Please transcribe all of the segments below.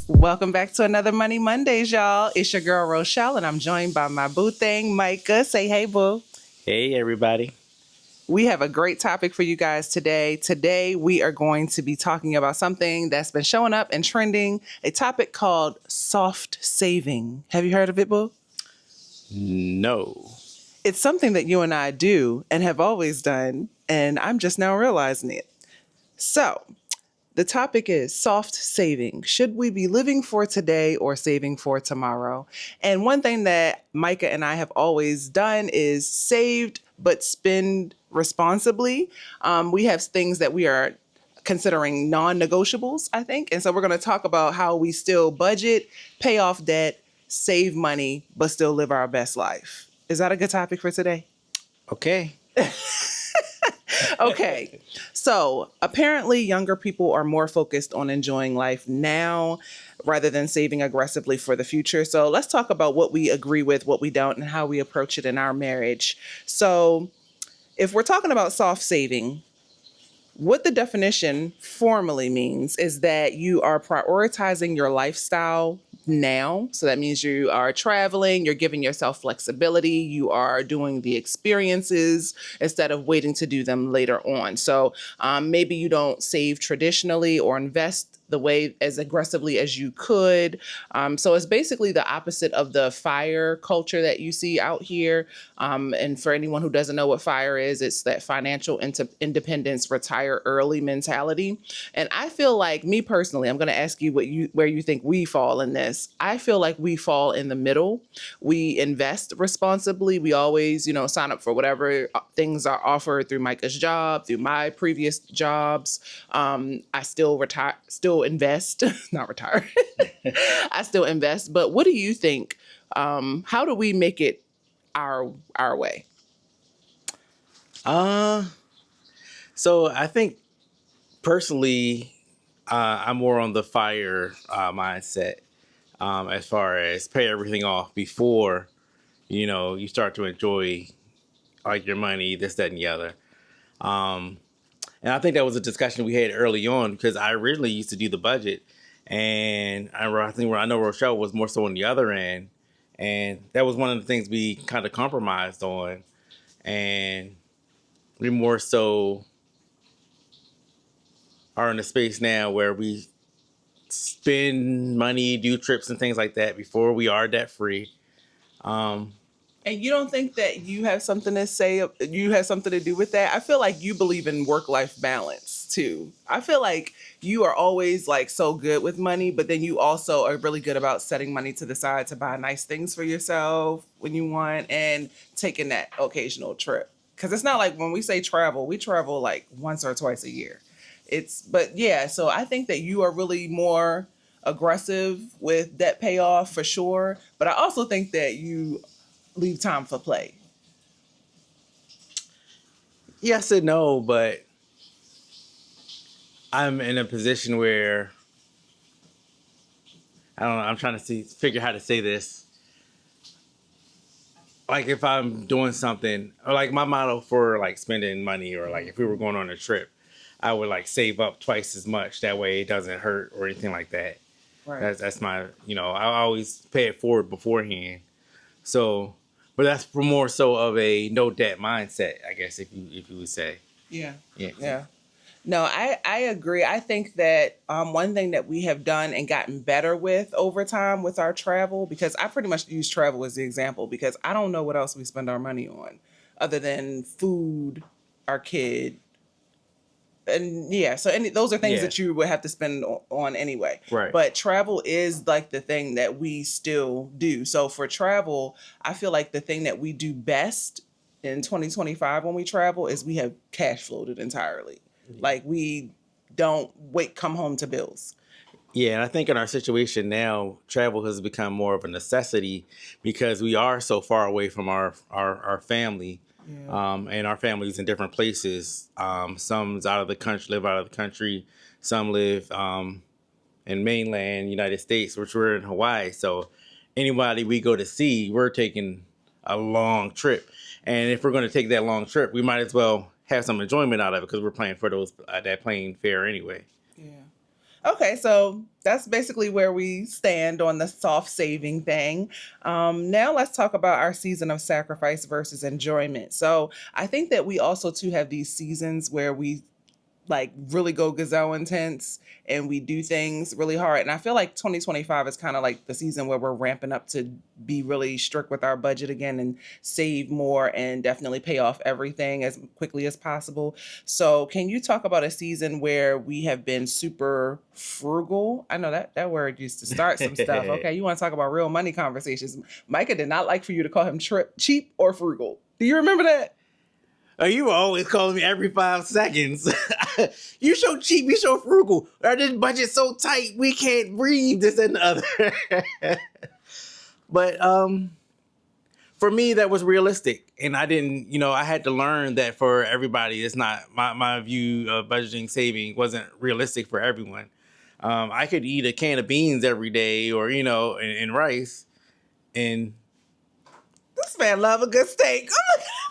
Welcome back to another Money Mondays, y'all. It's your girl Rochelle, and I'm joined by my boo thing, Micah. Say hey, boo. Hey, everybody. We have a great topic for you guys today. Today, we are going to be talking about something that's been showing up and trending, a topic called soft saving. Have you heard of it, boo? No. It's something that you and I do and have always done, and I'm just now realizing it. So, the topic is soft saving. Should we be living for today or saving for tomorrow? And one thing that Micah and I have always done is saved but spend responsibly. We have things that we are considering non-negotiables, I think. And so we're going to talk about how we still budget, pay off debt, save money, but still live our best life. Is that a good topic for today? Okay. Okay. So apparently younger people are more focused on enjoying life now rather than saving aggressively for the future. So let's talk about what we agree with, what we don't, and how we approach it in our marriage. So if we're talking about soft saving, what the definition formally means is that you are prioritizing your lifestyle now. So that means you are traveling, you're giving yourself flexibility, you are doing the experiences instead of waiting to do them later on. So maybe you don't save traditionally or invest the way as aggressively as you could. So it's basically the opposite of the fire culture that you see out here. And for anyone who doesn't know what fire is, it's that financial independence, retire early mentality. And I feel like, me personally, I'm going to ask you where you think we fall in this. I feel like we fall in the middle. We invest responsibly. We always, sign up for whatever things are offered through Micah's job, through my previous jobs. I still invest, not retire. I still invest. But what do you think? How do we make it our way? So I think personally, I'm more on the fire mindset as far as pay everything off before, you start to enjoy like your money, this, that, and the other. And I think that was a discussion we had early on because I originally used to do the budget, and I know Rochelle was more so on the other end, and that was one of the things we kind of compromised on, and we more so are in a space now where we spend money, do trips and things like that before we are debt free. And you don't think that you have something to say, you have something to do with that? I feel like you believe in work-life balance too. I feel like you are always like so good with money, but then you also are really good about setting money to the side to buy nice things for yourself when you want and taking that occasional trip. Because it's not like when we say travel, we travel like once or twice a year. But yeah, so I think that you are really more aggressive with debt payoff for sure. But I also think that you leave time for play. Yes and no, but I'm in a position where I don't know. I'm trying to figure how to say this. Like if I'm doing something, or like my motto for like spending money, or like if we were going on a trip, I would like save up twice as much. That way it doesn't hurt or anything like that. Right. That's my, I always pay it forward beforehand. So, but that's for more so of a no debt mindset, I guess, if you would say. Yeah. Yeah. Yeah. No, I agree. I think that one thing that we have done and gotten better with over time with our travel, because I pretty much use travel as the example, because I don't know what else we spend our money on other than food, our kid. And yeah, so those are things Yeah. that you would have to spend on anyway. Right. But travel is like the thing that we still do. So for travel, I feel like the thing that we do best in 2025 when we travel is we have cash flowed it entirely. Like we don't come home to bills. Yeah, and I think in our situation now, travel has become more of a necessity because we are so far away from our family. Yeah. And our families in different places. Some's out of the country, live out of the country. Some live in mainland United States, which we're in Hawaii. So anybody we go to see, we're taking a long trip. And if we're going to take that long trip, we might as well have some enjoyment out of it because we're paying for that plane fare anyway. Yeah. Okay, so that's basically where we stand on the soft saving thing. Now let's talk about our season of sacrifice versus enjoyment. So I think that we also too have these seasons where we like really go gazelle intense and we do things really hard. And I feel like 2025 is kind of like the season where we're ramping up to be really strict with our budget again and save more and definitely pay off everything as quickly as possible. So, can you talk about a season where we have been super frugal? I know that word used to start some stuff. Okay, you want to talk about real money conversations. Micah did not like for you to call him cheap or frugal. Do you remember that? Oh, you were always calling me every 5 seconds. You so cheap, you so frugal. This budget's so tight, we can't breathe. This and the other. But for me, that was realistic, and I didn't. I had to learn that for everybody, it's not my view of budgeting saving wasn't realistic for everyone. I could eat a can of beans every day, or and rice, and this man love a good steak.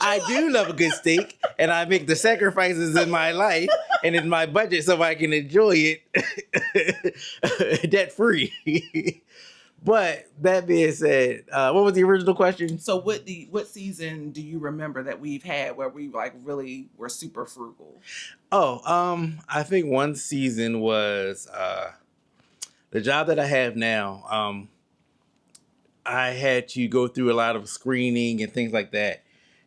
I do love a good steak, and I make the sacrifices in my life and in my budget so I can enjoy it debt free. But that being said, what was the original question? So what season do you remember that we've had where we like really were super frugal? I think one season was the job that I have now. I had to go through a lot of screening and things like that,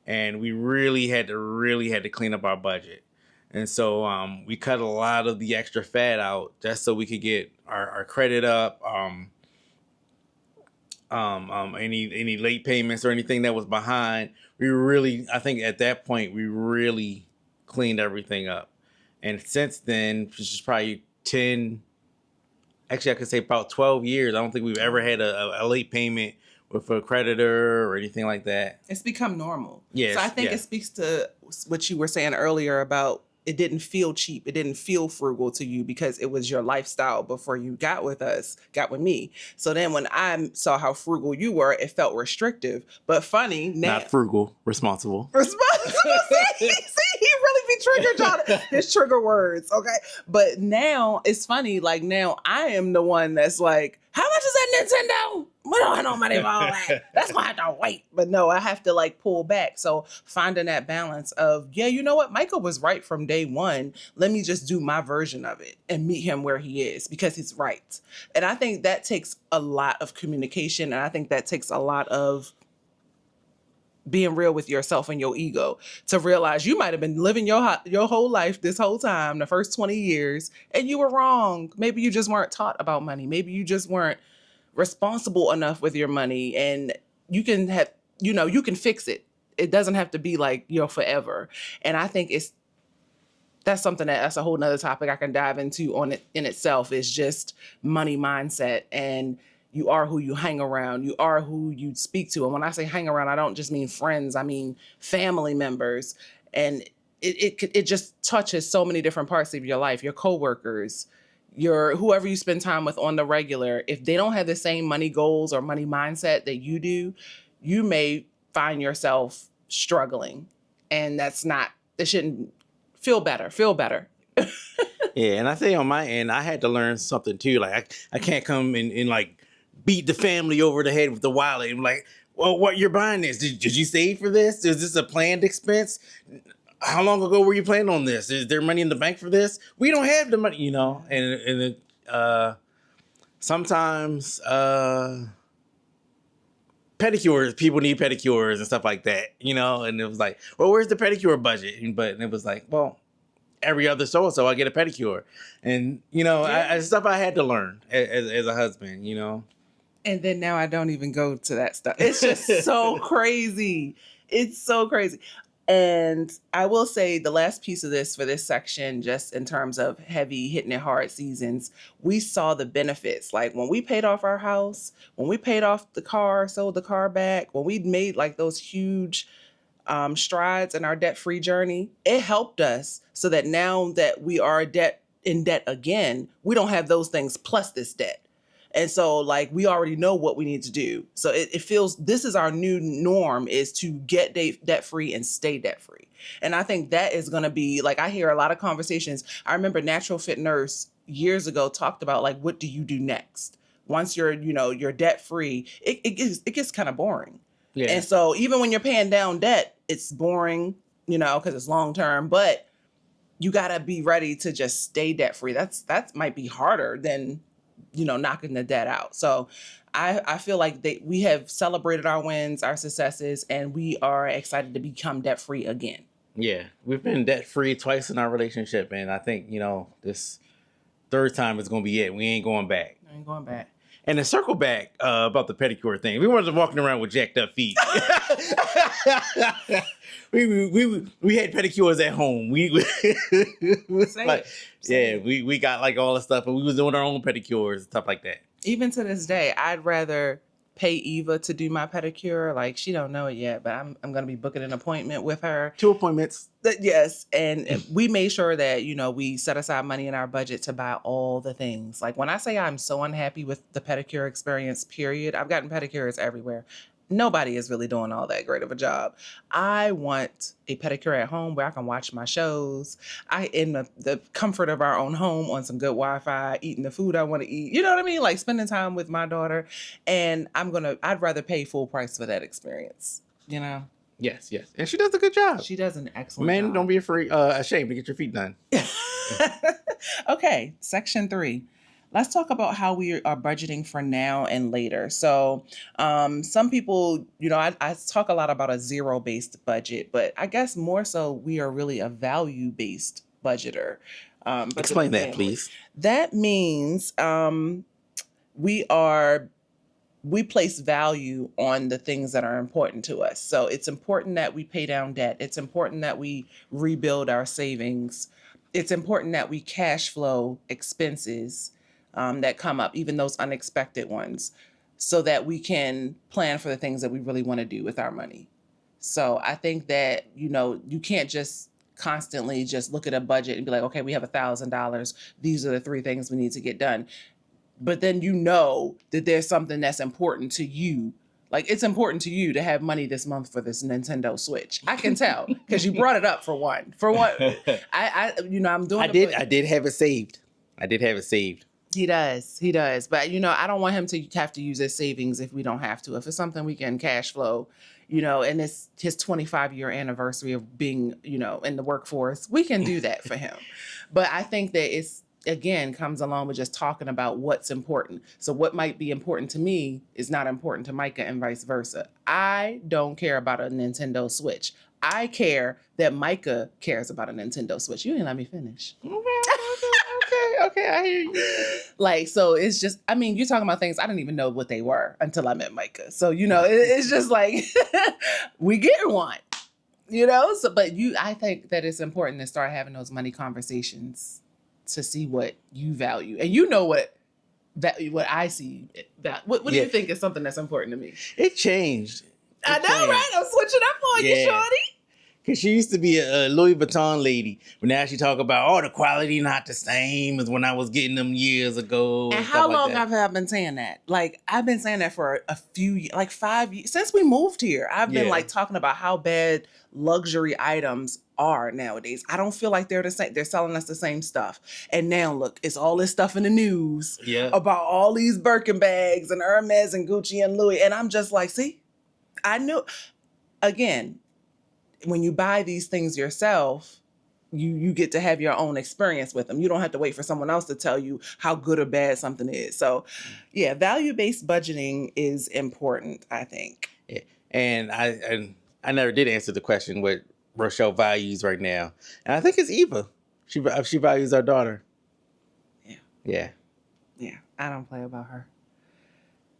and we really had to clean up our budget. And so we cut a lot of the extra fat out just so we could get our credit up. Any late payments or anything that was behind, I think at that point we really cleaned everything up. And since then, which is probably 10, actually I could say about 12 years, I don't think we've ever had a late payment with a creditor or anything like that. It's become normal. Yes, so I think it speaks to what you were saying earlier about it didn't feel cheap. It didn't feel frugal to you because it was your lifestyle before you got with me. So then when I saw how frugal you were, it felt restrictive. But funny now. Not frugal, responsible. Responsible. See, he really be triggered, y'all. His trigger words, okay? But now it's funny. Like now I am the one that's like, how much is that Nintendo? We don't have no money for all that. That's gonna have to wait. But no, I have to like pull back. So finding that balance of, yeah, you know what? Michael was right from day one. Let me just do my version of it and meet him where he is because he's right. And I think that takes a lot of communication. And I think that takes a lot of being real with yourself and your ego to realize you might have been living your whole life this whole time, the first 20 years, and you were wrong. Maybe you just weren't taught about money. Maybe you just weren't responsible enough with your money, and you can fix it. It doesn't have to be like forever. And I think that's something that's a whole nother topic I can dive into on it in itself, is just money mindset. And you are who you hang around. You are who you speak to. And when I say hang around, I don't just mean friends. I mean family members. And it just touches so many different parts of your life. Your coworkers, your whoever you spend time with on the regular. If they don't have the same money goals or money mindset that you do, you may find yourself struggling. And it shouldn't feel better. Yeah, and I think on my end, I had to learn something too. Like I can't come and like beat the family over the head with the wallet and like, well, what, you're buying this? Did you save for this? Is this a planned expense? How long ago were you planning on this? Is there money in the bank for this? We don't have the money, and sometimes pedicures, people need pedicures and stuff like that, and it was like, well, where's the pedicure budget? And it was like, well, every other so-and-so I get a pedicure. And, stuff I had to learn as a husband, And then now I don't even go to that stuff. It's just so crazy. It's so crazy. And I will say the last piece of this for this section, just in terms of heavy hitting it hard seasons, we saw the benefits. Like when we paid off our house, when we paid off the car, sold the car back, when we made like those huge strides in our debt-free journey, it helped us so that now that we are in debt again, we don't have those things plus this debt. And so like we already know what we need to do. So it feels this is our new norm, is to get debt free and stay debt free. And I think that is going to be like, I hear a lot of conversations. I remember Natural Fit Nurse years ago talked about like, what do you do next? Once you're debt free, it gets kind of boring. Yeah. And so even when you're paying down debt, it's boring, because it's long term, but you got to be ready to just stay debt free. That might be harder than, knocking the debt out. So I feel like we have celebrated our wins, our successes, and we are excited to become debt free again. Yeah. We've been debt free twice in our relationship. And I think, this third time is going to be it. We ain't going back. I ain't going back. And to circle back about the pedicure thing, we weren't walking around with jacked up feet. we had pedicures at home. We got like all the stuff, and we was doing our own pedicures and stuff like that. Even to this day, I'd rather pay Eva to do my pedicure. Like, she don't know it yet, but I'm going to be booking an appointment with her. 2 appointments. Yes. And we made sure that, we set aside money in our budget to buy all the things. Like when I say I'm so unhappy with the pedicure experience, period, I've gotten pedicures everywhere. Nobody is really doing all that great of a job. I want a pedicure at home where I can watch my shows. In the comfort of our own home on some good Wi-Fi, eating the food I want to eat. You know what I mean? Like spending time with my daughter. And I'd rather pay full price for that experience, Yes. And she does a good job. She does an excellent job. Man, don't be ashamed to get your feet done. Okay, section 3. Let's talk about how we are budgeting for now and later. So some people, I talk a lot about a zero-based budget, but I guess more so we are really a value-based budgeter. Explain that, please. That means we place value on the things that are important to us. So it's important that we pay down debt. It's important that we rebuild our savings. It's important that we cash flow expenses that come up, even those unexpected ones, so that we can plan for the things that we really want to do with our money. So I think that, you can't just constantly just look at a budget and be like, okay, we have $1,000. These are the 3 things we need to get done. But then that there's something that's important to you. Like, it's important to you to have money this month for this Nintendo Switch. I can tell because you brought it up for one. I'm doing. I did have it saved. He does. But, I don't want him to have to use his savings if we don't have to. If it's something we can cash flow, and it's his 25-year anniversary of being, in the workforce, we can do that for him. But I think that again, comes along with just talking about what's important. So what might be important to me is not important to Micah and vice versa. I don't care about a Nintendo Switch. I care that Micah cares about a Nintendo Switch. You didn't let me finish. Okay, I hear you. Like, so it's just, you're talking about things I didn't even know what they were until I met Micah. So, it's just like, we get one, So, but I think that it's important to start having those money conversations to see what you value. And what I see. What do you think is something that's important to me? It changed. I know, right? I'm switching up on you, shorty. Because she used to be a Louis Vuitton lady, but now she talk about, the quality not the same as when I was getting them years ago. And how long have I been saying that? Like, I've been saying that for a few years, like 5 years. Since we moved here, I've been talking about how bad luxury items are nowadays. I don't feel like they're the same. They're selling us the same stuff. And now look, it's all this stuff in the news about all these Birkin bags and Hermes and Gucci and Louis. And I'm just like, see, I knew, again, when you buy these things yourself, you get to have your own experience with them. You don't have to wait for someone else to tell you how good or bad something is. So, value-based budgeting is important, I think. Yeah. And I never did answer the question what Rochelle values right now, and I think it's Eva. She values our daughter. Yeah. I don't play about her.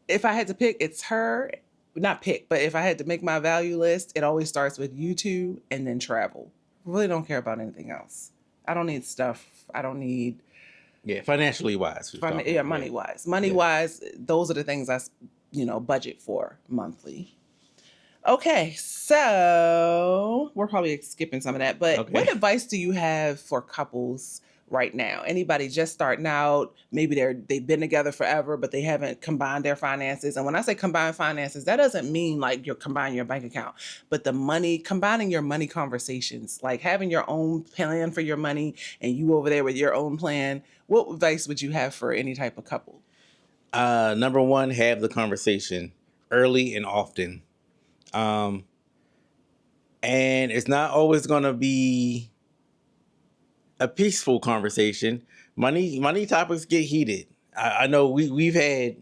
If I had to pick, it's her. Not pick, but if I had to make my value list, it always starts with YouTube and then travel. Really don't care about anything else. I don't need stuff. I don't need. Financially wise. Money wise. Money wise, those are the things I, budget for monthly. Okay, so we're probably skipping some of that, but what advice do you have for couples right now? Anybody just starting out, maybe they've been together forever, but they haven't combined their finances. And when I say combined finances, that doesn't mean like you're combining your bank account, but combining your money conversations, like having your own plan for your money and you over there with your own plan. What advice would you have for any type of couple? Number one, have the conversation early and often. Um, and it's not always going to be a peaceful conversation. Money topics get heated. I know we've had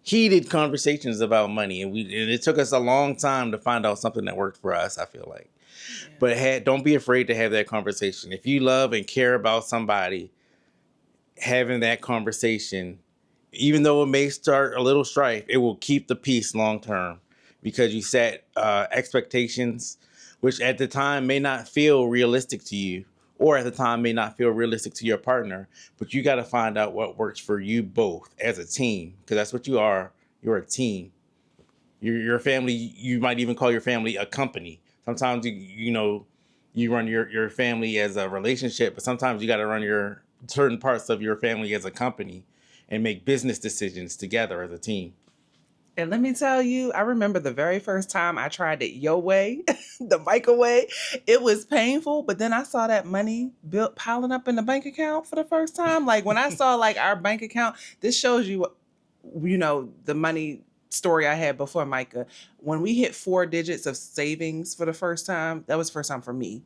heated conversations about money, and it took us a long time to find out something that worked for us. I feel like, but don't be afraid to have that conversation. If you love and care about somebody, having that conversation, even though it may start a little strife, it will keep the peace long term because you set expectations, which at the time may not feel realistic to you, or at the time may not feel realistic to your partner. But you got to find out what works for you both as a team, because that's what you are. You're a team. Your family. You might even call your family a company. Sometimes you run your family as a relationship, but sometimes you got to run your certain parts of your family as a company and make business decisions together as a team. And let me tell you, I remember the very first time I tried it your way, the Micah way. It was painful, but then I saw that money piling up in the bank account for the first time. Like when I saw like our bank account, this shows you, the money story I had before Micah. When we hit 4 digits of savings for the first time, that was the first time for me.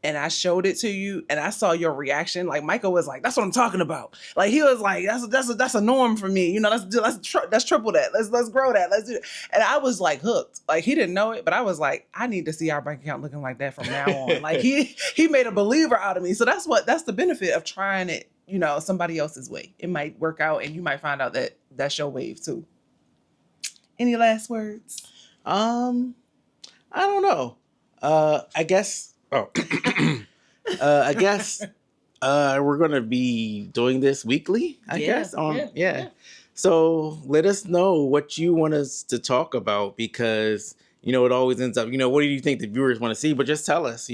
And I showed it to you, and I saw your reaction. Like Michael was like, "That's what I'm talking about." Like he was like, "That's a norm for me." Let's triple that. Let's grow that. Let's do it. And I was like hooked. Like he didn't know it, but I was like, I need to see our bank account looking like that from now on. Like he made a believer out of me. So that's the benefit of trying it. Somebody else's way. It might work out, and you might find out that that's your wave too. Any last words? I don't know. I guess. Oh, I guess we're gonna be doing this weekly. I guess. Yeah. So let us know what you want us to talk about, because it always ends up. What do you think the viewers want to see? But just tell us.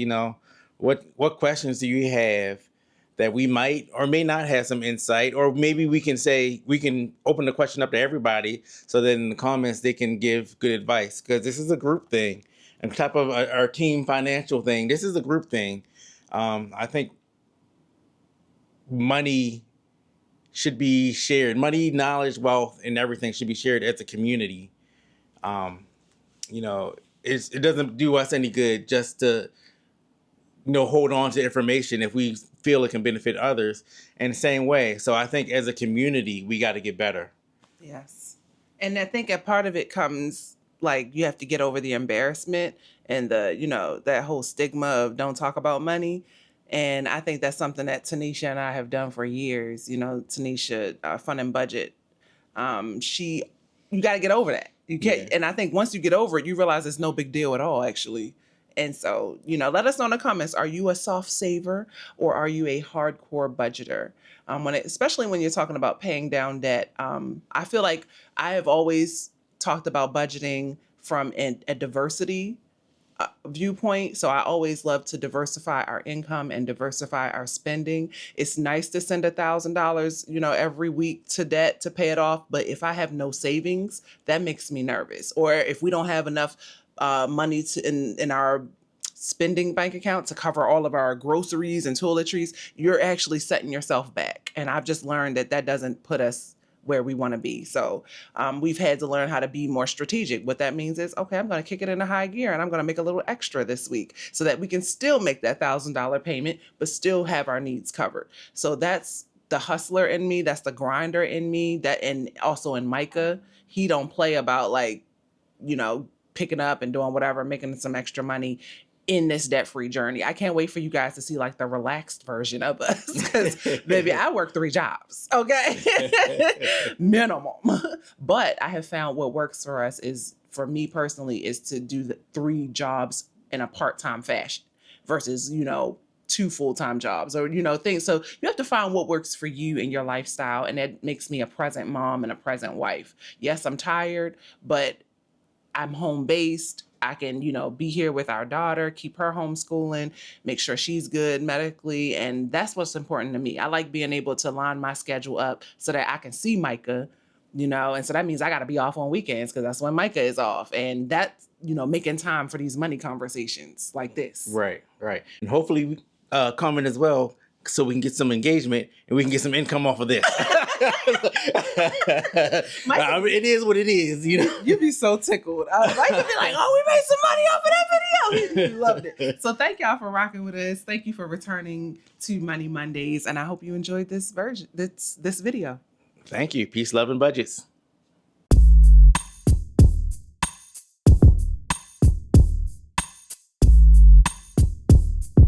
What questions do you have that we might or may not have some insight, or maybe we can open the question up to everybody, so that in the comments they can give good advice, because this is a group thing. On top of our team financial thing, this is a group thing. I think money should be shared. Money, knowledge, wealth, and everything should be shared as a community. It doesn't do us any good just to hold on to information if we feel it can benefit others in the same way. So I think as a community, we got to get better. Yes. And I think a part of it comes, like, you have to get over the embarrassment and that whole stigma of don't talk about money. And I think that's something that Tanisha and I have done for years. Tanisha, Fun and Budget. You got to get over that. You can't, and I think once you get over it, you realize it's no big deal at all, actually. And so, let us know in the comments, are you a soft saver or are you a hardcore budgeter? Especially when you're talking about paying down debt. I feel like I have always talked about budgeting from a diversity viewpoint. So I always love to diversify our income and diversify our spending. It's nice to send $1,000, every week to debt to pay it off. But if I have no savings, that makes me nervous. Or if we don't have enough money in our spending bank account to cover all of our groceries and toiletries, you're actually setting yourself back. And I've just learned that doesn't put us where we want to be. So we've had to learn how to be more strategic. What that means is, okay, I'm going to kick it into high gear and I'm going to make a little extra this week so that we can still make that $1,000 payment, but still have our needs covered. So that's the hustler in me. That's the grinder in me. And also in Micah, he don't play about picking up and doing whatever, making some extra money in this debt-free journey. I can't wait for you guys to see like the relaxed version of us, because baby, I work 3 jobs, okay? Minimum. But I have found what works for us for me personally, is to do the 3 jobs in a part-time fashion versus, 2 full-time jobs or, things. So you have to find what works for you and your lifestyle. And that makes me a present mom and a present wife. Yes, I'm tired, but I'm home based. I can, be here with our daughter, keep her homeschooling, make sure she's good medically. And that's what's important to me. I like being able to line my schedule up so that I can see Micah, and so that means I got to be off on weekends because that's when Micah is off. And that's, making time for these money conversations like this. Right. And hopefully comment as well so we can get some engagement and we can get some income off of this. It is what it is, You'd be so tickled. Micah be like, oh, we made some money off of that video. He loved it. So thank y'all for rocking with us. Thank you for returning to Money Mondays. And I hope you enjoyed this video. Thank you. Peace, love, and budgets.